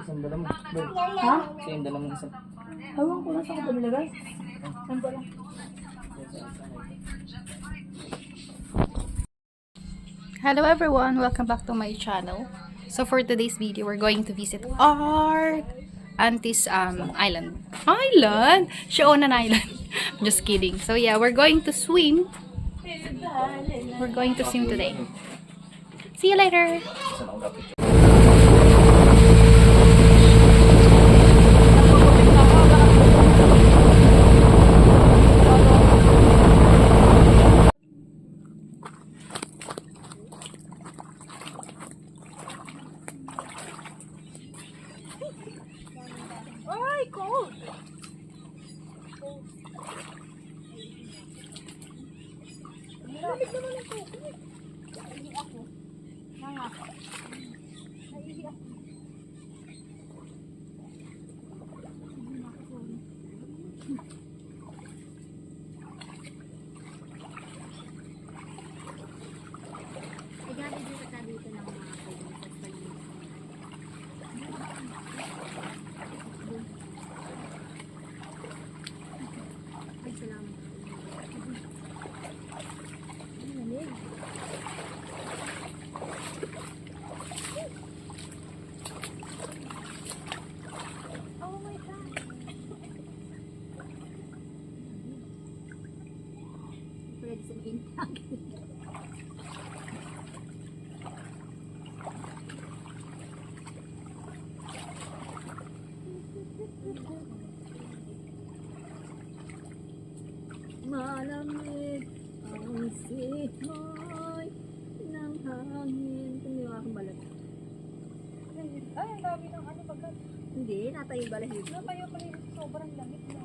isang dala mo. Ha? Kasi yung dala mo isang. Ewan ko na saan ko nilagay. Saan ba lang? Hello everyone, welcome back to my channel. So for today's video, we're going to visit our auntie's island. Island? Shionan Island. Just kidding. So yeah, we're going to swim. We're going to swim today. See you later. Isang ang rapid. Ay, cold! Lamig naman ang tubig. Naihi ako. Nanga. Naihi ako. Igabi dito ka dito ng mga kaibigan. Ay, salamat. Ay, lamig. Oh my God. Pwede sabihin malamig ang simoy ng hangin. Tumiwa akong balat. Ay, ang dami ng ano bagat. Hindi, natayo yung balahid. Natayo pa rin. Sobrang lamig na.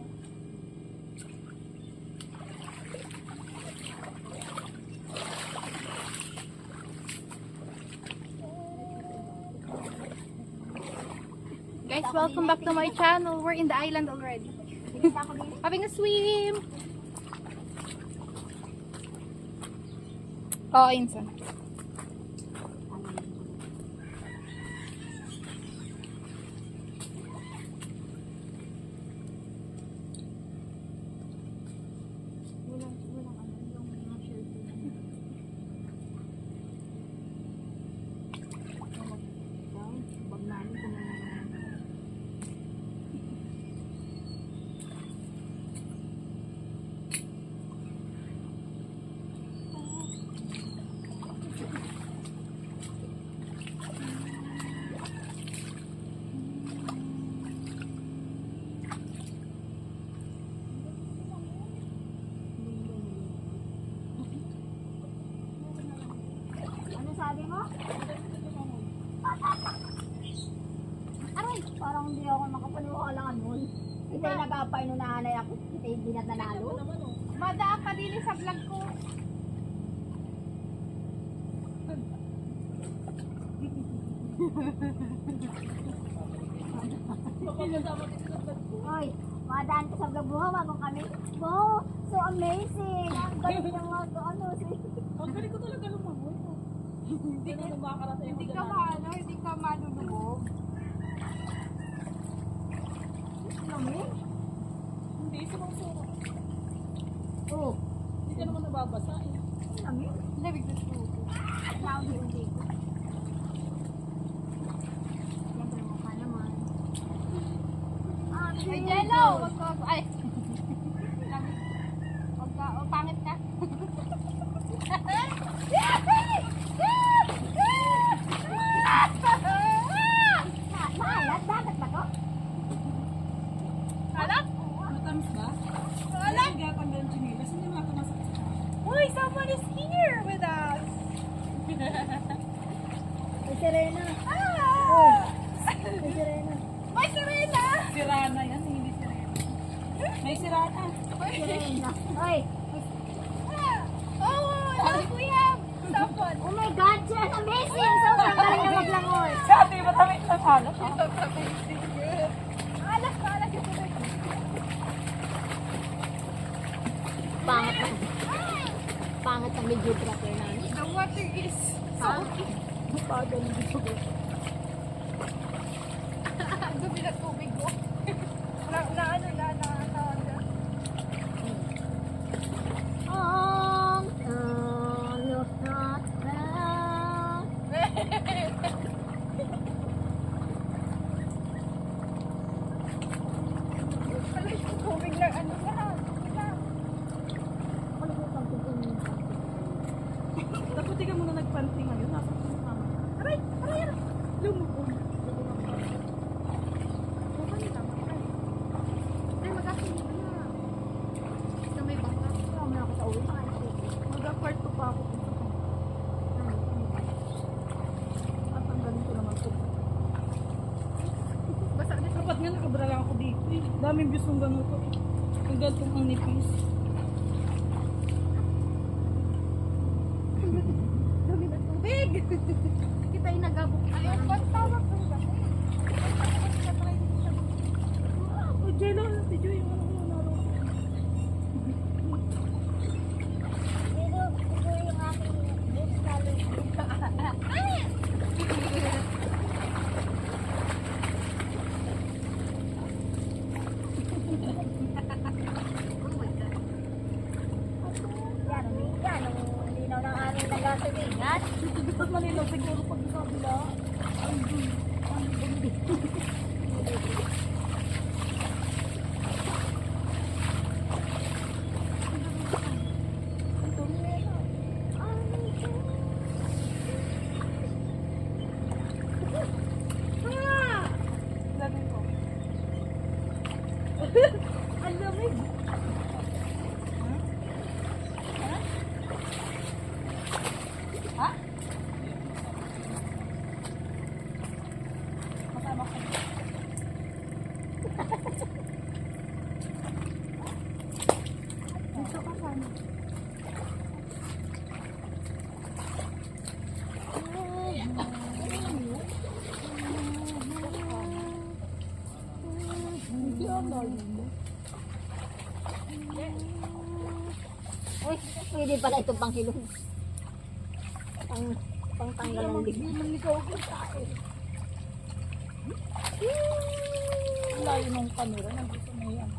Guys, welcome back to my channel. We're in the island already. Having a swim. Oh, insan. Walang ano, yung mga shelter na yun. Bag namin kung ano. Ano sabi mo? Aray, parang hindi ako makapaniwala nun. Kita yung nag-apay nung nanay ako. Kita yung di na nanalo. Madaan ka din sa vlog ko. Hoy, madaan ka sa vlog mo, wag kami. Wow, so amazing. Ang galing ng mga ano. Ang galing ko talaga lumangoy. Hindi ka maano, hindi ka malulubog. Lamig? Hindi, sumang-sura. Oo. Hindi ka naman nababasa eh. Lamig? Lamig na siya. Naundi-undi ko. Siyempre mukha naman. Ay, Jello! Wag ka, ay. Lamig. Wag ka, oh, pangit ka. Maalat, dagat ba to? Alak? Matamis ba? Alak? Hindi ako ng chinilas. Hindi mo ako masakit sa akin. Uy, someone is here with us. May sirena. Ah! May sirena. May sirena! Sirana yan, hindi sirena. May sirana. Sirena. Oy. Oh, look, we have someone. Oh my God, siya amazing. Sobrang galing na maglangoy. Sabi, matamis ang halos. Alak ka, alak ito. Pangat na. Pangat ang video trapper namin. The water is salty. Pagal dito. Daming views ng ganito. Ang gantong ang nipis. Dami na tubig. Kita yung nagabok. Ayun, ba't tawag ko ba? O, Jello, si Joy, yung ano ko naroon. Ito yung aking boots lalo. Yan, ang linaw ng aming nagasabihan. Mas malinaw siguro pag sa kabila. Lamig ko. Ang lamig. Kasama ko. Dito ka sana. Hindi ang lalim mo. Uy, pwede pala itong panghilong. Pangtanggal ng Hindi ligid. man ikaw ako sa akin. Ang layo ng camera. Nandito na yan.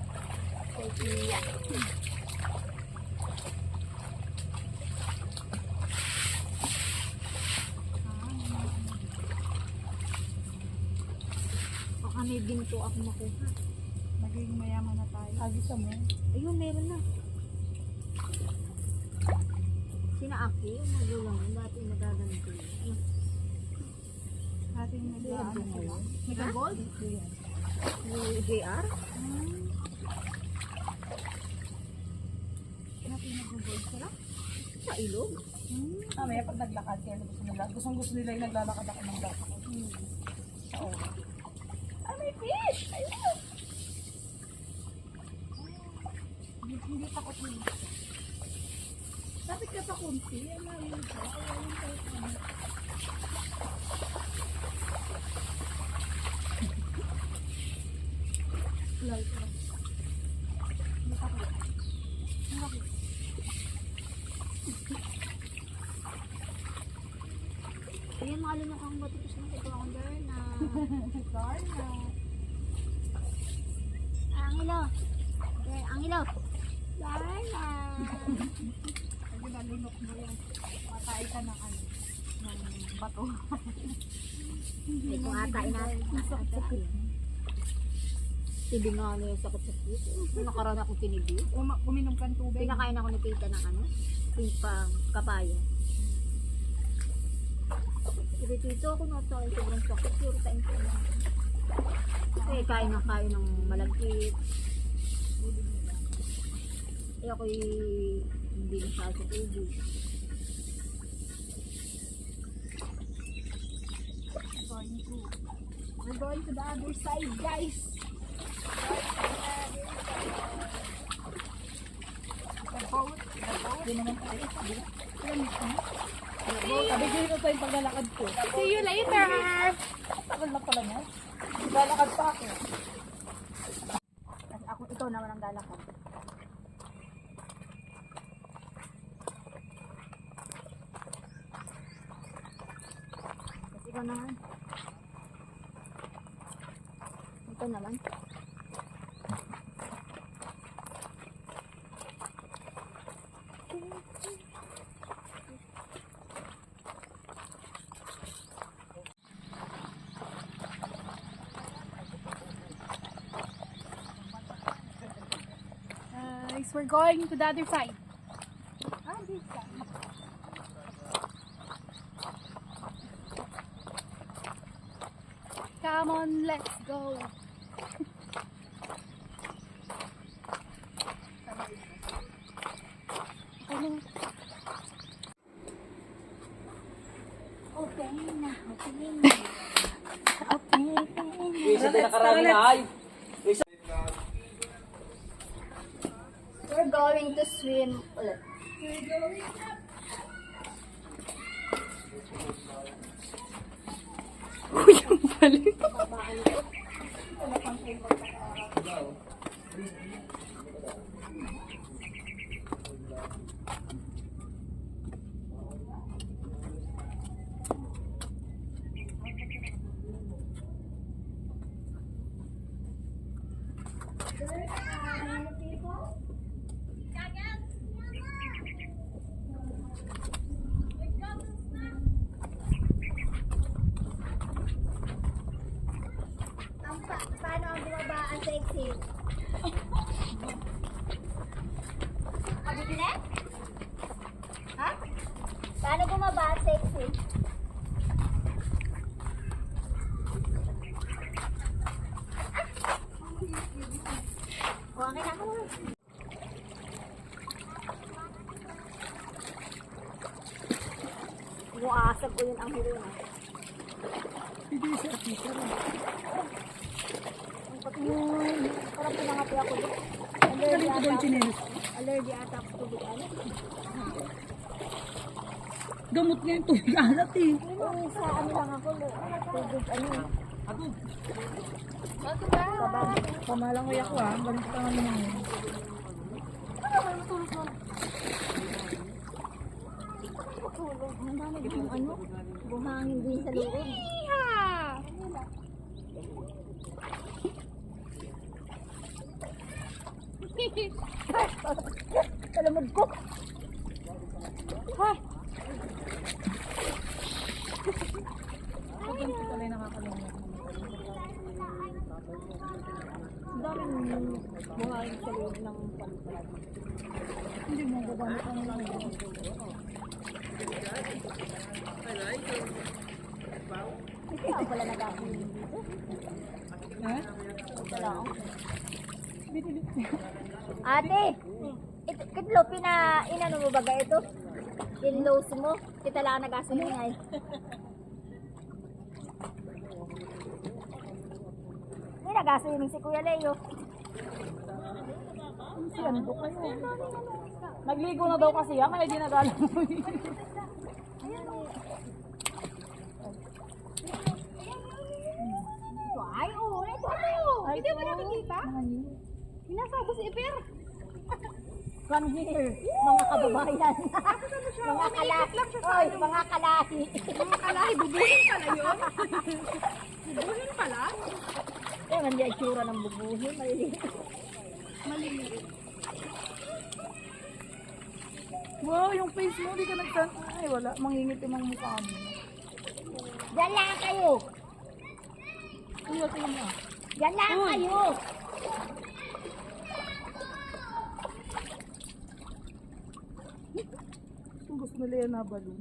Baka may ginto ako makuha. Magiging mayaman na tayo. Agisa mo. Ayun, meron na. Sina Aki, yung magulang mo, dati nagaganito yun. Ating nag-ano sila. Mega Gold? Yung JR? Ating nag-gold sila. Sa ilog? Mamaya pag naglakad kaya gusto nila. Gustong-gusto nila yung naglalakad ako ng bata ko. Oo. Ah, may fish! Ayun! Hindi takot nila. Lapit ka pa kunti. Ang layo ka. Ayun kayo pa. Layo ka. Ayan, makalunok ang matipos ng ito akong Darna. Darna. Ang ilaw. Ang ilaw. Darna. Pag nalunok mo yan, matay ka ng ano, ng bato. Ito ata sakit-sakit. Tibing nga ano yung sakit-sakit. Nung nakaraan ako tinibig. Uminom kang tubig. Pinakain ako ni tita ng ano, pipang kapaya. Pero dito ako nasa sobrang sakit. Puro tayo ko lang. Kasi kain na kain ng malagkit. Eh ako'y hindi masyado sa tubig. We're going to the other side, guys. The boat. Hindi naman tayo. Sabi ko ito tayong paglalakad ko. See you later. Tagal na pala mo. Lalakad pa ako. Kasi ako, ito naman ang lalakad. Kasi ikaw naman. Ito naman. Guys, we're going to the other side. This side. Come on, let's go. Okay na. Isa din nakarami na ay. going to swim ulit. Uy, ang balik. Paano ang bumaba ang sexy? Pagkikine? Ha? Paano bumaba ang sexy? Okay na ako. Umuasag ko yun ang hilo na. Parang pinangati ako doon. Allergy ata ako tubig. Ano? Gamot nga yung tubig alat eh. Uy, sa ano lang ako. Tubig ano. Pamalangoy ako ah. Galing ka naman yun. Tulog. Ang dami yung ano. Buhangin din sa loob. Kalamod ko. Ha? Pag ganito pala yung nakakalungkot. Ang daming buhangin sa loob ng pampalad. Hindi mo gagamit ang mga. Kaya pala nag-aapin dito. Ha? Wala ako. Ate! Ito, kitlo, inano mo baga ito? In-lows mo? Kita lang nag-asin ngay. May nag-asin si Kuya Leo. Siyan po kayo. Nagligo na daw kasi yan, kaya di nag-alangoy. Ay, oo. Ito ano? Hindi mo nakikita? Hinasabo si Iper. Come here, mga kababayan. Mga kalahi. Oy, mga kalahi. Mga kalahi, bubuhin pala yun. Bubuhin pala? Eh, hindi ang tsura ng bubuhin. Maliliit. Wow, yung face mo, di ka nagtan... Ay, wala. Mangingitim ang mukha mo. Diyan lang kayo. Kuya, tingnan mo ah. Diyan lang kayo. Kung gusto nila yan na balon.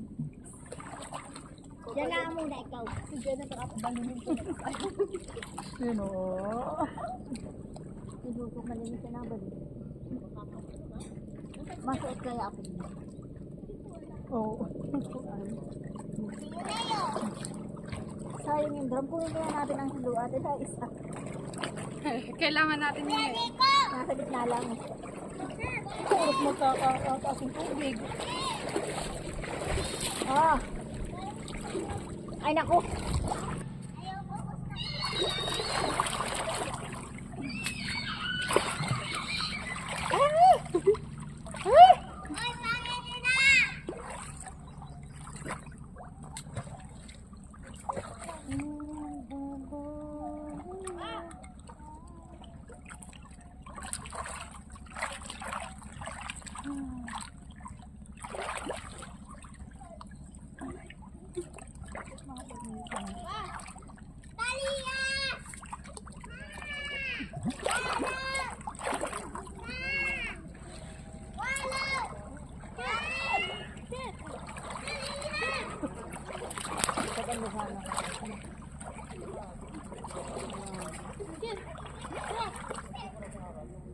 Diyan lang muna ikaw. Sige na, nakapabalunin ko. Yun o. Isutok malinis na ba? Masuot kaya ako. Oo. Sayang yung drum. Kunin kaya natin ang hilo ate sa isa. Kailangan natin yun eh. Nasa gitna lang. Kurot magkakataas yung tubig. Ah. Ay naku.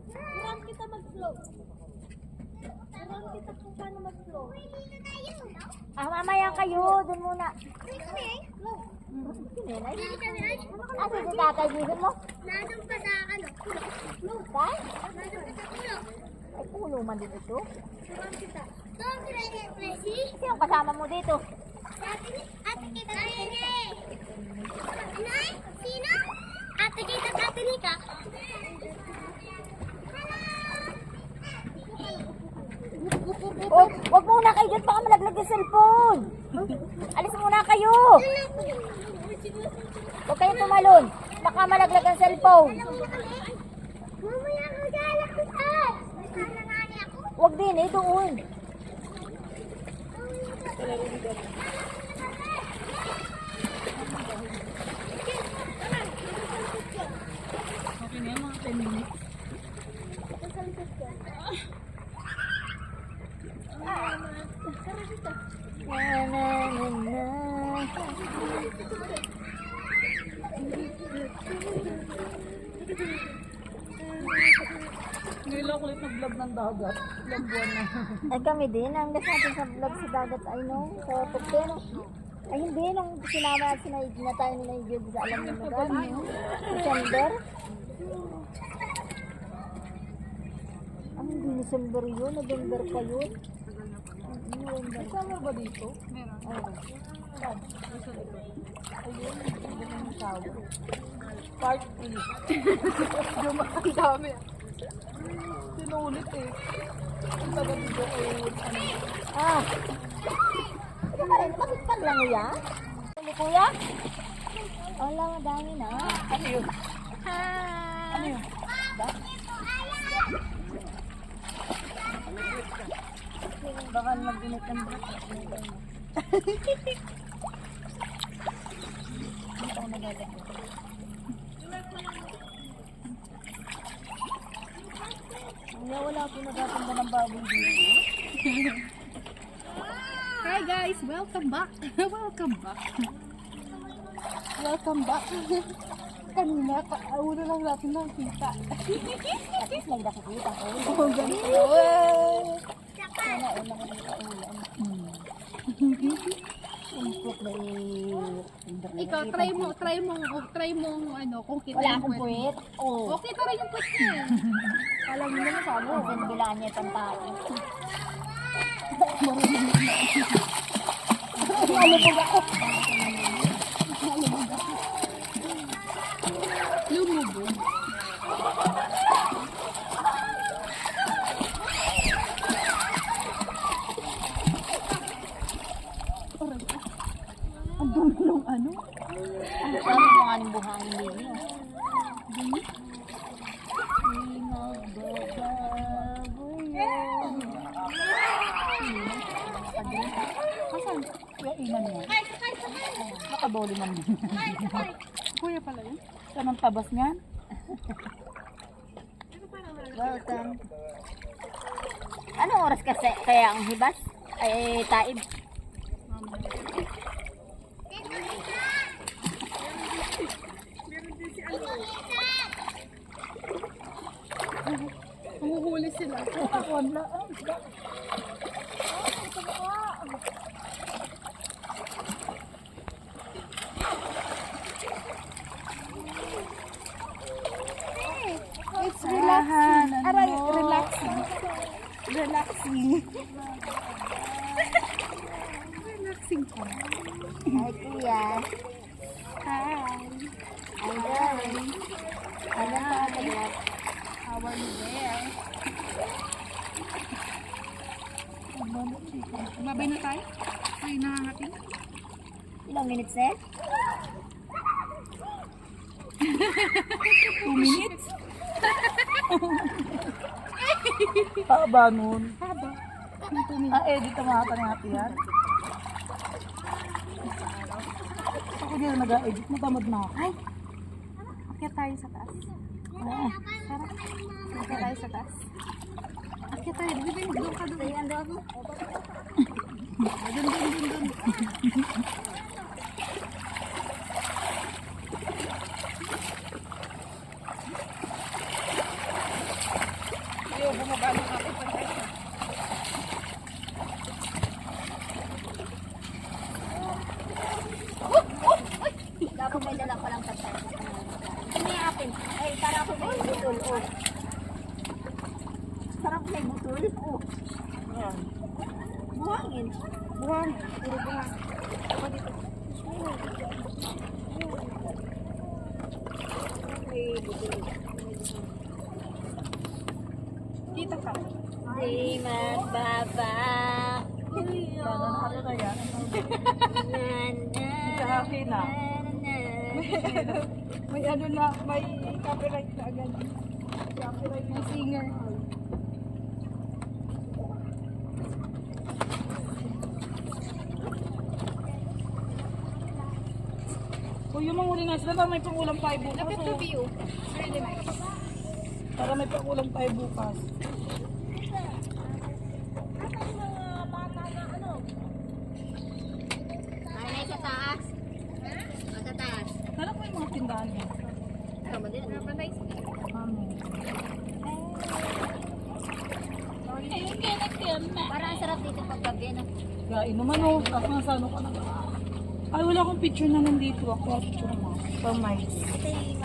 Turuan kita mag-flow. Turuan kita kung paano mag-flow. Ah, mamaya kayo. Doon muna. Ah, sige tatay. Gigin mo? Nadong pa sa ano? Flow. Saan? Nadong pa sa ulo. Ay, puno man din ito. Sino ang kasama mo dito? Ate kita Rene. Nay, sino? Ate kita at Ate Nika. Oh, wag muna kayo dyan, baka malaglag yung cellphone. Alis muna kayo. Huwag kayo tumalon. Baka malaglag ang cellphone. Mamaya ako galak kita. Sana nga niya ako. Huwag din eh, doon. Okay na yan, mga 10 minutes. Na, na, na, na. Ngayon lang ulit nag-vlog ng dagat. Ilang buwan na. Ay kami din, ang gas natin sa vlog sa dagat ay no, sa Pugten. Ay hindi, nung sinama at sinaid na tayo ni Naigil sa alam mo na December. Hindi December yun, November pa yun. May summer ba dito? Meron. Ayun, yung shower. Part 3. Ang dami. Sinulit eh. Ang taga dito ay ano. Ah! Ito ka rin, masipag lang yan? Hindi kuya? Wala, madami na. Ano yun? Hi! Ano yun? Baka mag-init ng brat. Hindi pa ako nagagawin. Wala po nagaganda ng baboy dito. Hi guys, welcome back. Welcome back. Welcome back. Kanina, una lang natin nakita. At least lang nakikita ko. Oh, ganito. Sana una ko nang kaulan. Impok na Ikaw, try mo ano, kung kita wala yung akong puwet. puwet. Oh. Okay, tara yung puwet niya. Alam mo naman sabi, bilaan niya itong tao. Lumubog. Ang dumi ng ano? Ang sabi ko nga ng buhangin ninyo. Asan? Kaya inan mo. Nakaboli man din. Kuya pala yun? Saan ang tabas niyan? Welcome. Anong oras kasi kaya ang hibas? Ay, taib. Humuhuli sila. Wala. It's relaxing. Aray, relaxing. Relaxing. Relaxing ka. Hi, kuya. Hi. Hi, How are you there? Babay na tayo? Ay, nangangating? Ilang minutes na? 2 minutes? Haba nun. Haba. Edit ang mga natin yan. Ako din na nag-edit, natamad na ako. Ay! Akyat tayo sa taas. Tara. Akyat tayo sa taas. Akyat tayo. Doon ka doon. Ayan doon. Doon. Ayaw, bumaba ng ako. Dapat may dala pa lang pagkain. Ano yung akin? Ay, para ako may tutulog. Sarap May butol. Oh, Ayan. buhangin. Buhangin. Puro buhangin. Saka dito. May butol. Kita ka. Di magbaba. Paano na na yan? Sa akin na. May ano na, may copyright na agad. Copyright na singer. O yung mga uling sila, para may pangulam tayo bukas. Look at the view. Really nice. Para may pangulam tayo bukas. Ay, sa taas. Sa taas. Kala ko yung mga tindahan niya. Tama din. Ano? Parang ang sarap dito pag gabi, no? Gain naman o. Tapos nasa ano ka na. Ay, wala akong picture na nandito. Ako, picture mo. For my. Ito yung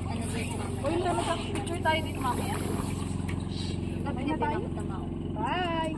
ano dito. O yun lang, picture tayo dito mamaya. Gabi na tayo. Bye!